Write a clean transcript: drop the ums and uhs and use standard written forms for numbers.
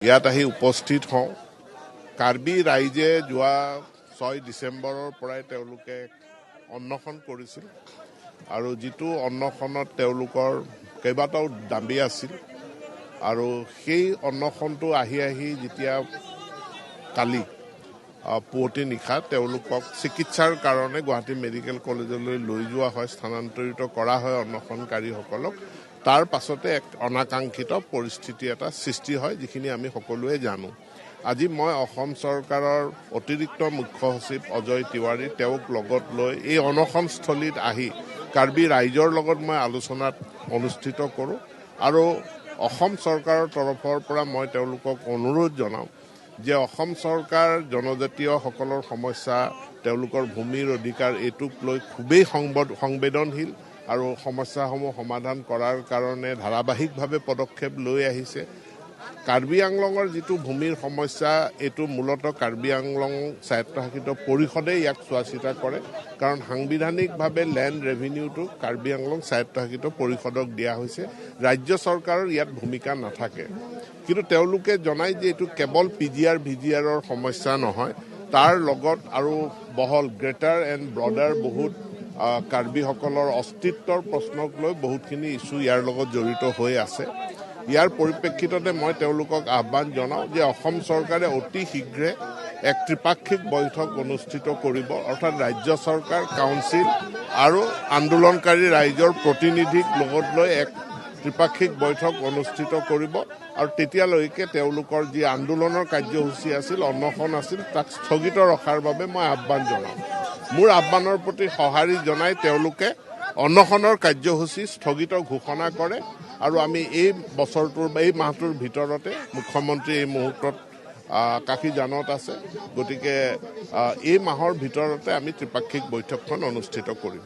ইয়াত আহি উপস্থিত হওঁ। কাৰ্বি ৰাইজে যোৱা 6 ডিচেম্বৰৰ পৰাই তেওঁলোকে অন্বেষণ কৰিছিল আৰু যিটো অন্বেষণত তেওঁলোকৰ কেইবাটাও দাবী আছিল আৰু সেই অন্বেষণটো আহি যেতিয়া কালি পুৱতি নিশা তেওঁলোকক চিকিৎসাৰ কাৰণে গুৱাহাটী মেডিকেল কলেজলৈ লৈ যোৱা হয়, স্থানান্তৰিত কৰা হয় অন্বেষণকাৰীসকলক। তাৰ পাছতে এক অনাকাংক্ষিত পৰিস্থিতি এটা সৃষ্টি হয়, যিখিনি আমি সকলোৱে জানো। আজি মই অসম চৰকাৰৰ অতিৰিক্ত মুখ্য সচিব অজয় তিৱাৰী তেওঁক লগত লৈ এই অনশনস্থলীত আহি কাৰ্বি ৰাইজৰ লগত মই আলোচনাত অনুষ্ঠিত কৰোঁ আৰু অসম চৰকাৰৰ তৰফৰ পৰা মই তেওঁলোকক অনুৰোধ জনাওঁ যে অসম চৰকাৰ জনজাতীয়সকলৰ সমস্যা, তেওঁলোকৰ ভূমিৰ অধিকাৰ এইটোক লৈ খুবেই সংবেদনশীল আৰু সমস্যাসমূহ সমাধান কৰাৰ কাৰণে ধাৰাবাহিকভাৱে পদক্ষেপ লৈ আহিছে। কাৰ্বি আংলঙৰ যিটো ভূমিৰ সমস্যা, এইটো মূলতঃ কাৰ্বি আংলং স্বায়ত্তশাসিত পৰিষদে ইয়াক চোৱা চিতা কৰে, কাৰণ সাংবিধানিকভাৱে লেণ্ড ৰেভিনিউটো কাৰ্বি আংলং স্বায়ত্তশাসিত পৰিষদক দিয়া হৈছে। ৰাজ্য চৰকাৰৰ ইয়াত ভূমিকা নাথাকে। কিন্তু তেওঁলোকে জনায় যে এইটো কেৱল ভিজিআৰৰ সমস্যা নহয়, তাৰ লগত আৰু বহল গ্ৰেটাৰ এণ্ড ব্ৰডাৰ বহুত কাৰ্বিসকলৰ অস্তিত্বৰ প্ৰশ্নক লৈ বহুতখিনি ইছ্যু ইয়াৰ লগত জড়িত হৈ আছে। ইয়াৰ পৰিপ্ৰেক্ষিততে মই তেওঁলোকক আহ্বান জনাওঁ যে অসম চৰকাৰে অতি শীঘ্ৰে এক ত্ৰিপাক্ষিক বৈঠক অনুষ্ঠিত কৰিব, অৰ্থাৎ ৰাজ্য চৰকাৰ, কাউন্সিল আৰু আন্দোলনকাৰী ৰাইজৰ প্ৰতিনিধিক লগত লৈ এক ত্ৰিপাক্ষিক বৈঠক অনুষ্ঠিত কৰিব আৰু তেতিয়ালৈকে তেওঁলোকৰ যি আন্দোলনৰ কাৰ্যসূচী আছিল, অন্বেষণ আছিল, তাক স্থগিত ৰখাৰ বাবে মই আহ্বান জনাওঁ। মোৰ আহ্বানৰ প্ৰতি সঁহাৰি জনাই তেওঁলোকে অন্বেষণৰ কাৰ্যসূচী স্থগিত ঘোষণা কৰে আৰু আমি এই মাহটোৰ ভিতৰতে, মুখ্যমন্ত্ৰী এই মুহূৰ্তত কাশীজানত আছে, গতিকে এই মাহৰ ভিতৰতে আমি ত্ৰিপাক্ষিক বৈঠকখন অনুষ্ঠিত কৰিম।